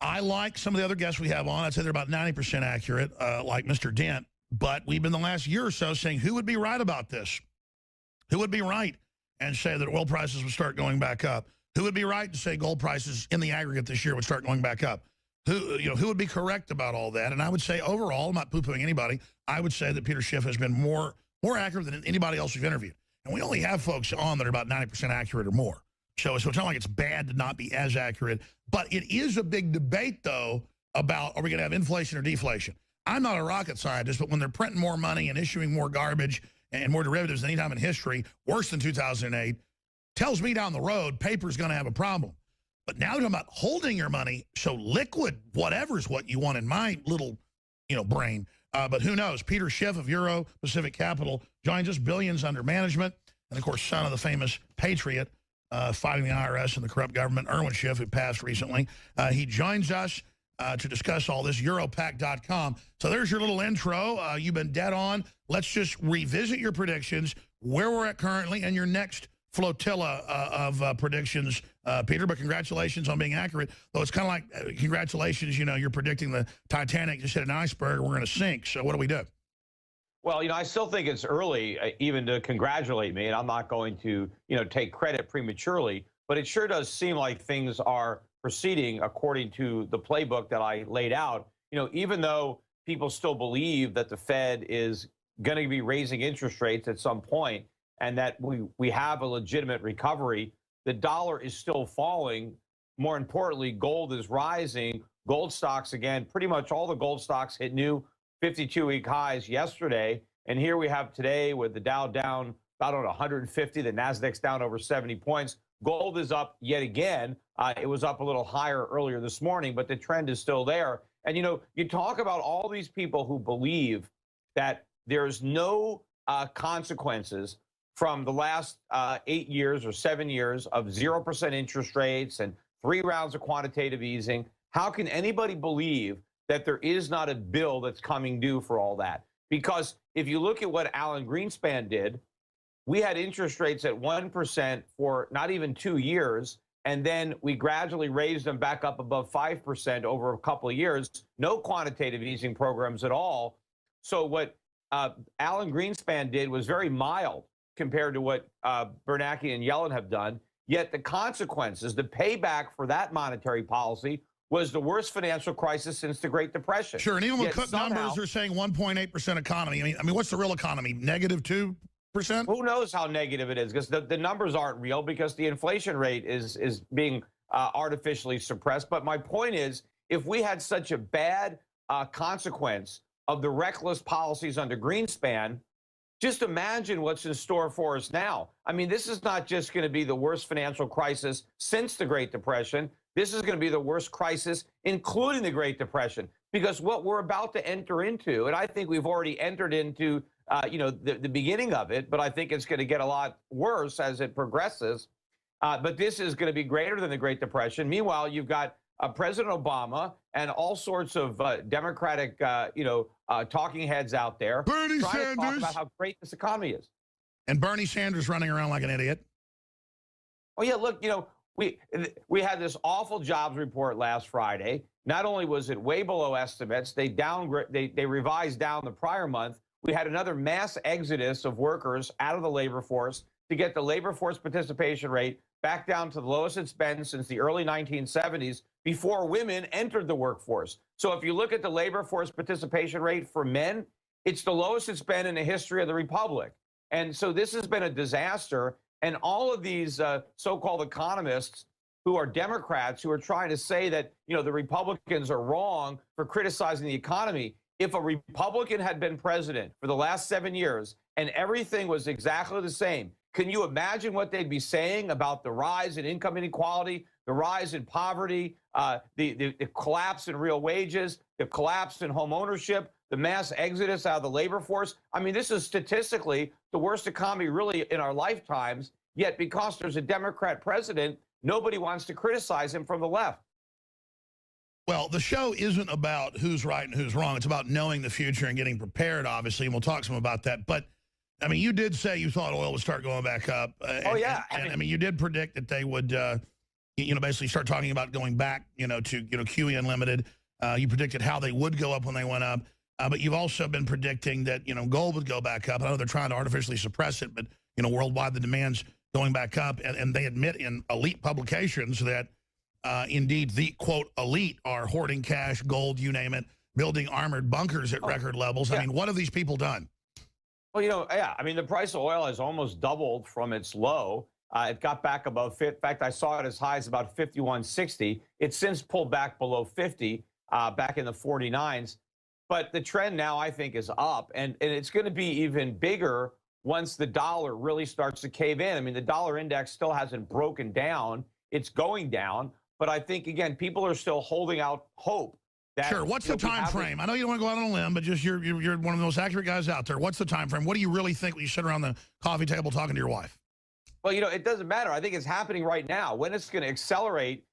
I like some of the other guests we have on. I'd say they're about 90% accurate, like Mr. Dent. But we've been the last year or so saying who would be right about this? Who would be right and say that oil prices would start going back up? Who would be right to say gold prices in the aggregate this year would start going back up? Who would be correct about all that? And I would say overall, I'm not poo-pooing anybody, I would say that Peter Schiff has been more accurate than anybody else we've interviewed. And we only have folks on that are about 90% accurate or more. So it's not like it's bad to not be as accurate. But it is a big debate, though, about are we going to have inflation or deflation? I'm not a rocket scientist, but when they're printing more money and issuing more garbage and more derivatives than any time in history, worse than 2008, tells me down the road paper's going to have a problem. But now we're talking about holding your money, so liquid, whatever is what you want in my little, brain. But who knows? Peter Schiff of Euro Pacific Capital joins us, billions under management, and, of course, son of the famous Patriot fighting the IRS and the corrupt government, Irwin Schiff, who passed recently. He joins us to discuss all this, Europac.com. So there's your little intro. You've been dead on. Let's just revisit your predictions, where we're at currently, and your next flotilla of predictions, Peter. But congratulations on being accurate. Though it's kind of like, congratulations, you're predicting the Titanic just hit an iceberg and we're going to sink. So what do we do? Well, I still think it's early even to congratulate me, and I'm not going to, take credit prematurely, but it sure does seem like things are proceeding according to the playbook that I laid out. Even though people still believe that the Fed is going to be raising interest rates at some point and that we have a legitimate recovery, the dollar is still falling. More importantly, gold is rising. Gold stocks, again, pretty much all the gold stocks hit new 52-week highs yesterday. And here we have today with the Dow down about 150, the Nasdaq's down over 70 points. Gold is up yet again. It was up a little higher earlier this morning, but the trend is still there. And, you talk about all these people who believe that there's no consequences from the last 8 years or 7 years of 0% interest rates and 3 rounds of quantitative easing. How can anybody believe that there is not a bill that's coming due for all that? Because if you look at what Alan Greenspan did, we had interest rates at 1% for not even 2 years, and then we gradually raised them back up above 5% over a couple of years. No quantitative easing programs at all. So what Alan Greenspan did was very mild compared to what Bernanke and Yellen have done. Yet the consequences, the payback for that monetary policy was the worst financial crisis since the Great Depression. Sure, and even with Cook numbers, they're saying 1.8% economy. I mean, what's the real economy? Negative 2%? Who knows how negative it is? Because the numbers aren't real, because the inflation rate is being artificially suppressed. But my point is, if we had such a bad consequence of the reckless policies under Greenspan, just imagine what's in store for us now. I mean, this is not just going to be the worst financial crisis since the Great Depression. This is going to be the worst crisis, including the Great Depression, because what we're about to enter into, and I think we've already entered into, the beginning of it, but I think it's going to get a lot worse as it progresses. But this is going to be greater than the Great Depression. Meanwhile, you've got President Obama and all sorts of Democratic, talking heads out there Bernie trying Sanders. to talk about how great this economy is. And Bernie Sanders running around like an idiot. Oh, yeah, look, we had this awful jobs report last Friday. Not only was it way below estimates, they revised down the prior month. We had another mass exodus of workers out of the labor force to get the labor force participation rate back down to the lowest it's been since the early 1970s, before women entered the workforce. So if you look at the labor force participation rate for men, it's the lowest it's been in the history of the republic. And so this has been a disaster. And all of these so-called economists who are Democrats, who are trying to say that, the Republicans are wrong for criticizing the economy. If a Republican had been president for the last 7 years and everything was exactly the same, can you imagine what they'd be saying about the rise in income inequality, the rise in poverty, the collapse in real wages, the collapse in home ownership, the mass exodus out of the labor force? I mean, this is statistically the worst economy really in our lifetimes. Yet because there's a Democrat president, nobody wants to criticize him from the left. Well, the show isn't about who's right and who's wrong. It's about knowing the future and getting prepared, obviously, and we'll talk some about that. But, I mean, you did say you thought oil would start going back up. Oh, yeah. And I mean, you did predict that they would basically start talking about going back, to, QE Unlimited. You predicted how they would go up when they went up. But you've also been predicting that, gold would go back up. I know they're trying to artificially suppress it, but, worldwide the demand's going back up. And they admit in elite publications that indeed the, quote, elite are hoarding cash, gold, you name it, building armored bunkers at record levels. Yeah. I mean, what have these people done? Well, yeah, I mean, the price of oil has almost doubled from its low. It got back above, in fact, I saw it as high as about 51.60. It's since pulled back below 50, back in the 49s. But the trend now, I think, is up, and it's going to be even bigger once the dollar really starts to cave in. I mean, the dollar index still hasn't broken down. It's going down. But I think, again, people are still holding out hope. That, sure. What's the time frame? I know you don't want to go out on a limb, but just you're one of the most accurate guys out there. What's the time frame? What do you really think when you sit around the coffee table talking to your wife? Well, it doesn't matter. I think it's happening right now. When it's going to accelerate,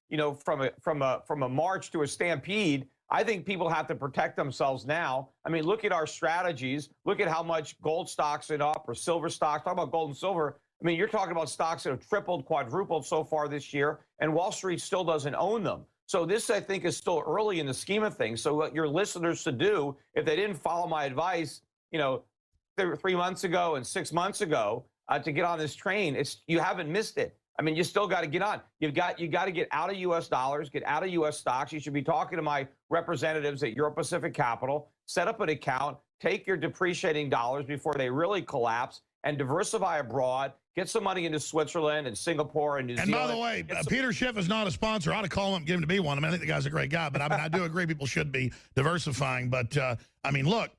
from a march to a stampede, I think people have to protect themselves now. I mean, look at our strategies. Look at how much gold stocks are up or silver stocks. Talk about gold and silver. I mean, you're talking about stocks that have tripled, quadrupled so far this year, and Wall Street still doesn't own them. So this, I think, is still early in the scheme of things. So what your listeners should do, if they didn't follow my advice, 3 months ago and 6 months ago, to get on this train, you haven't missed it. I mean, you still got to get on. You got to get out of U.S. dollars, get out of U.S. stocks. You should be talking to my representatives at Euro Pacific Capital. Set up an account. Take your depreciating dollars before they really collapse, and diversify abroad. Get some money into Switzerland and Singapore and New Zealand. And by the way, Peter Schiff is not a sponsor. I ought to call him, give him to be one. I mean, I think the guy's a great guy, but I do agree people should be diversifying. But, I mean, look,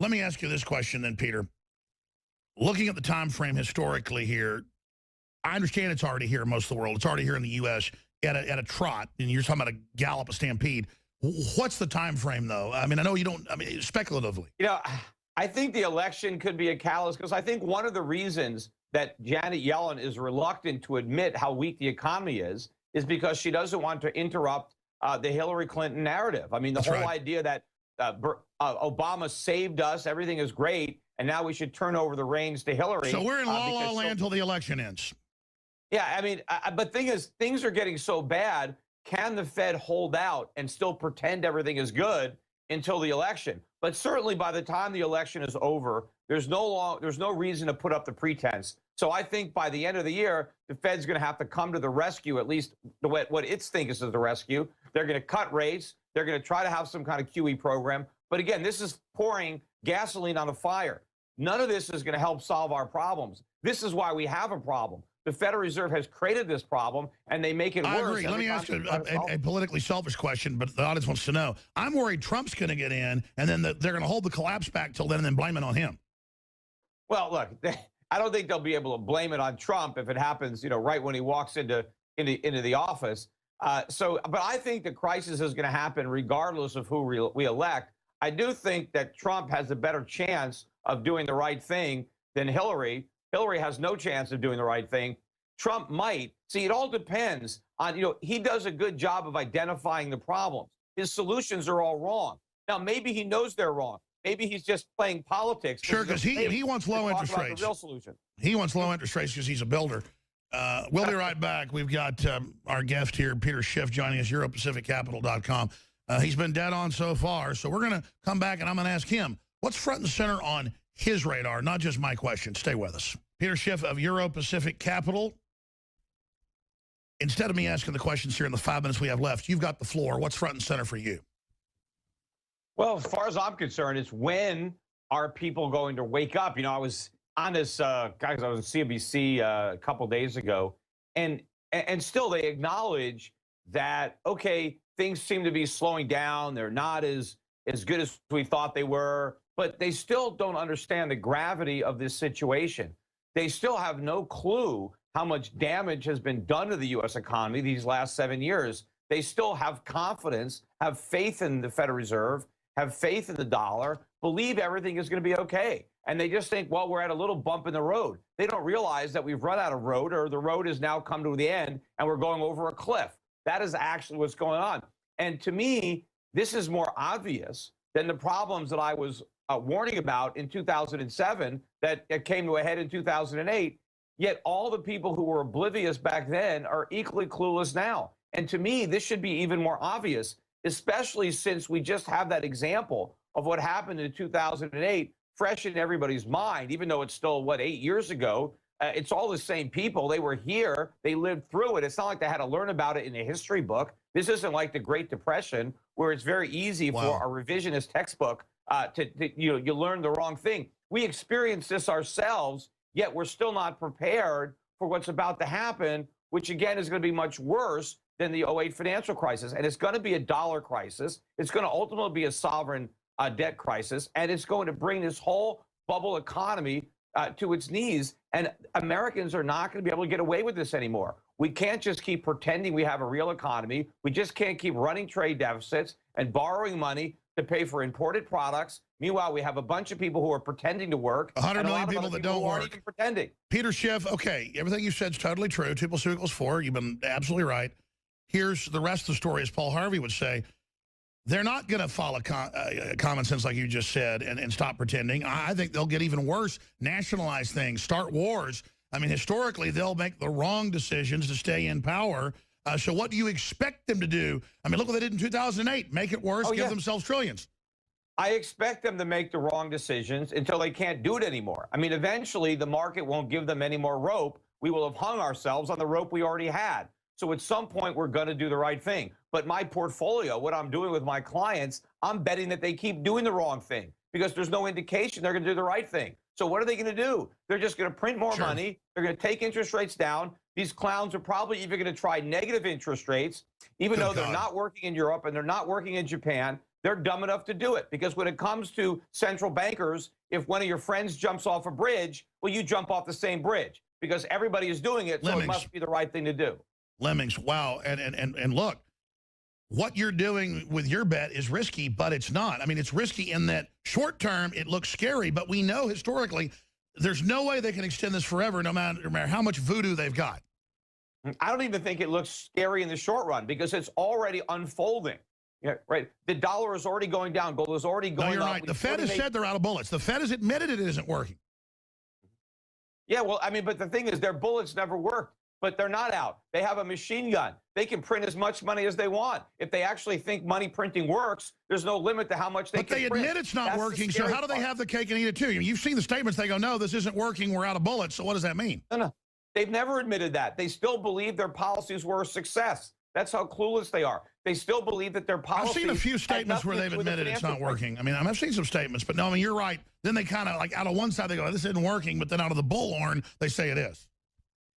let me ask you this question then, Peter. Looking at the time frame historically here, I understand it's already here in most of the world. It's already here in the U.S. at a trot, and you're talking about a gallop, a stampede. What's the time frame, though? I mean, I know you don't, I mean, speculatively. I think the election could be a catalyst, because I think one of the reasons that Janet Yellen is reluctant to admit how weak the economy is because she doesn't want to interrupt the Hillary Clinton narrative. I mean, the whole idea that Obama saved us, everything is great, and now we should turn over the reins to Hillary. So we're in la-la land until the election ends. Yeah, I mean, but thing is, things are getting so bad. Can the Fed hold out and still pretend everything is good until the election? But certainly by the time the election is over, there's no reason to put up the pretense. So I think by the end of the year, the Fed's going to have to come to the rescue, at least what its think is the rescue. They're going to cut rates. They're going to try to have some kind of QE program. But again, this is pouring gasoline on a fire. None of this is going to help solve our problems. This is why we have a problem. The Federal Reserve has created this problem, and they make it worse. I agree. Let me ask you a politically selfish question, but the audience wants to know. I'm worried Trump's going to get in, and then they're going to hold the collapse back till then and then blame it on him. Well, look, I don't think they'll be able to blame it on Trump if it happens, right when he walks into the office. But I think the crisis is going to happen regardless of who we elect. I do think that Trump has a better chance of doing the right thing than Hillary. Hillary has no chance of doing the right thing. Trump might. See, it all depends on, he does a good job of identifying the problems. His solutions are all wrong. Now, maybe he knows they're wrong. Maybe he's just playing politics. Sure, because he wants low interest rates. The real solution. He wants low interest rates because he's a builder. We'll be right back. We've got our guest here, Peter Schiff, joining us, EuroPacificCapital.com. He's been dead on so far, so we're going to come back and I'm going to ask him, what's front and center on his radar, not just my question. Stay with us. Peter Schiff of Euro Pacific Capital. Instead of me asking the questions here in the 5 minutes we have left, you've got the floor. What's front and center for you? Well, as far as I'm concerned, it's when are people going to wake up? I was on this, guys, I was on CNBC a couple days ago, and still they acknowledge that, okay, things seem to be slowing down. They're not as good as we thought they were, but they still don't understand the gravity of this situation. They still have no clue how much damage has been done to the U.S. economy these last 7 years. They still have confidence, have faith in the Federal Reserve, have faith in the dollar, believe everything is going to be okay. And they just think, well, we're at a little bump in the road. They don't realize that we've run out of road, or the road has now come to the end and we're going over a cliff. That is actually what's going on. And to me, this is more obvious than the problems that I was warning about in 2007 that came to a head in 2008. Yet all the people who were oblivious back then are equally clueless now. And to me, this should be even more obvious, especially since we just have that example of what happened in 2008 fresh in everybody's mind, even though it's still, what, 8 years ago. It's all the same people. They were here. They lived through it. It's not like they had to learn about it in a history book. This isn't like the Great Depression, where it's very easy for a revisionist textbook you learn the wrong thing. We experienced this ourselves, yet we're still not prepared for what's about to happen, which again is going to be much worse than the '08 financial crisis. And it's going to be a dollar crisis. It's going to ultimately be a sovereign debt crisis, and it's going to bring this whole bubble economy to its knees. And Americans are not going to be able to get away with this anymore. We can't just keep pretending we have a real economy. We just can't keep running trade deficits and borrowing money to pay for imported products. Meanwhile, we have a bunch of people who are pretending to work. 100 million people that don't work. Aren't even pretending. Peter Schiff, okay, everything you said is totally true. 2 + 2 = 4. You've been absolutely right. Here's the rest of the story, as Paul Harvey would say. They're not going to follow common sense like you just said and stop pretending. I think they'll get even worse, nationalize things, start wars. I mean, historically, they'll make the wrong decisions to stay in power. So what do you expect them to do? I mean, look what they did in 2008. Make it worse, give themselves trillions. I expect them to make the wrong decisions until they can't do it anymore. I mean, eventually, the market won't give them any more rope. We will have hung ourselves on the rope we already had. So at some point, we're going to do the right thing. But my portfolio, what I'm doing with my clients, I'm betting that they keep doing the wrong thing because there's no indication they're going to do the right thing. So what are they going to do? They're just going to print more money. They're going to take interest rates down. These clowns are probably even going to try negative interest rates, even though they're not working in Europe and they're not working in Japan. They're dumb enough to do it because when it comes to central bankers, if one of your friends jumps off a bridge, well, you jump off the same bridge because everybody is doing it, so it must be the right thing to do. Lemmings, wow. And look, what you're doing with your bet is risky, but it's not. I mean, it's risky in that short term, it looks scary, but we know historically there's no way they can extend this forever, no matter how much voodoo they've got. I don't even think it looks scary in the short run because it's already unfolding. Yeah, right. The dollar is already going down. Gold is already going up. No, you're right. The Fed has said they're out of bullets. The Fed has admitted it isn't working. Yeah, well, I mean, but the thing is, their bullets never worked. But they're not out. They have a machine gun. They can print as much money as they want. If they actually think money printing works, there's no limit to how much they can print. But they admit it's not working, so how do they have the cake and eat it too? You've seen the statements. They go, no, this isn't working. We're out of bullets. So what does that mean? No. They've never admitted that. They still believe their policies were a success. That's how clueless they are. They still believe that their policies... I've seen a few statements where they've admitted it's not working. I mean, I've seen some statements, but no, I mean, you're right. Then they kind of, like, out of one side, they go, this isn't working, but then out of the bullhorn, they say it is.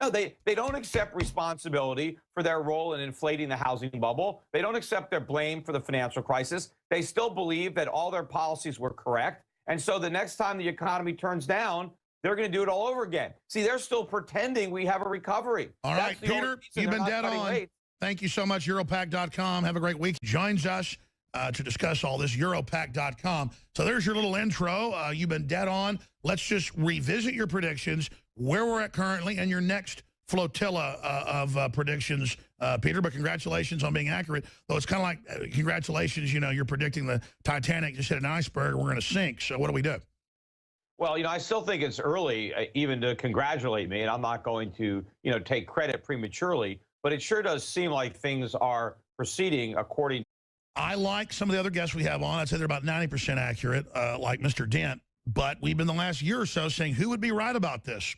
No, they don't accept responsibility for their role in inflating the housing bubble. They don't accept their blame for the financial crisis. They still believe that all their policies were correct. And so the next time the economy turns down, they're going to do it all over again. See, they're still pretending we have a recovery. All right, Peter, you've been dead on. Thank you so much, Europac.com. Have a great week. Joins us to discuss all this, Europac.com. So there's your little intro. You've been dead on. Let's just revisit your predictions, where we're at currently, and your next flotilla of predictions, Peter. But congratulations on being accurate. Though it's kind of like, congratulations, you know, you're predicting the Titanic just hit an iceberg, we're going to sink. So what do we do? Well, you know, I still think it's early even to congratulate me, and I'm not going to, you know, take credit prematurely, but it sure does seem like things are proceeding according. I like some of the other guests we have on. I'd say they're about 90% accurate, like Mr. Dent. But we've been the last year or so saying who would be right about this?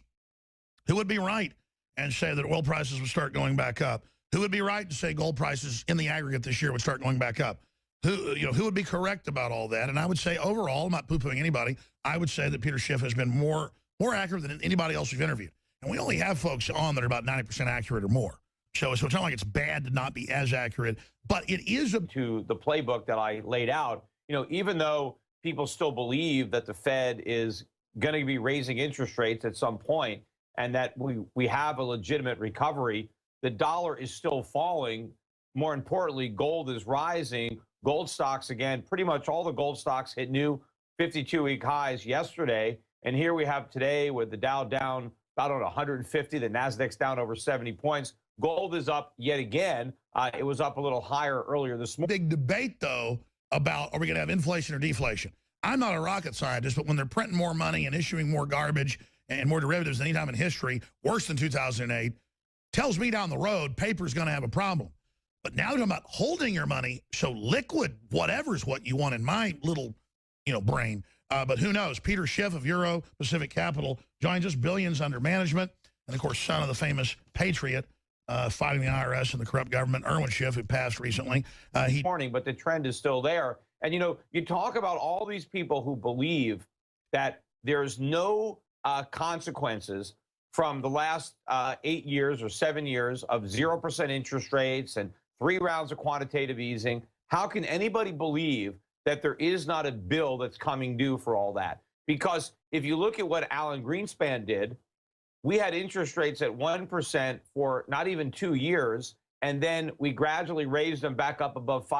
Who would be right and say that oil prices would start going back up? Who would be right to say gold prices in the aggregate this year would start going back up? Who would be correct about all that? And I would say overall, I'm not poo-pooing anybody, I would say that Peter Schiff has been more accurate than anybody else we've interviewed. And we only have folks on that are about 90% accurate or more. So it's not like it's bad to not be as accurate, but it is to the playbook that I laid out. You know, even though people still believe that the Fed is going to be raising interest rates at some point and that we have a legitimate recovery, the dollar is still falling. More importantly, gold is rising. Gold stocks, again, pretty much all the gold stocks hit new 52-week highs yesterday. And here we have today with the Dow down about 150, the Nasdaq's down over 70 points. Gold is up yet again. It was up a little higher earlier this morning. Big debate, though, about are we going to have inflation or deflation? I'm not a rocket scientist, but when they're printing more money and issuing more garbage and more derivatives than any time in history, worse than 2008, tells me down the road paper's going to have a problem. But now you're talking about holding your money, so liquid whatever is what you want in my little, brain. But who knows? Peter Schiff of Euro Pacific Capital joins us, billions under management, and of course, son of the famous patriot fighting the IRS and the corrupt government, Irwin Schiff, who passed recently. Morning, but the trend is still there. And, you talk about all these people who believe that there's no consequences from the last 8 years or 7 years of 0% interest rates and 3 rounds of quantitative easing. How can anybody believe that there is not a bill that's coming due for all that? Because if you look at what Alan Greenspan did, we had interest rates at 1% for not even 2 years, and then we gradually raised them back up above 5%.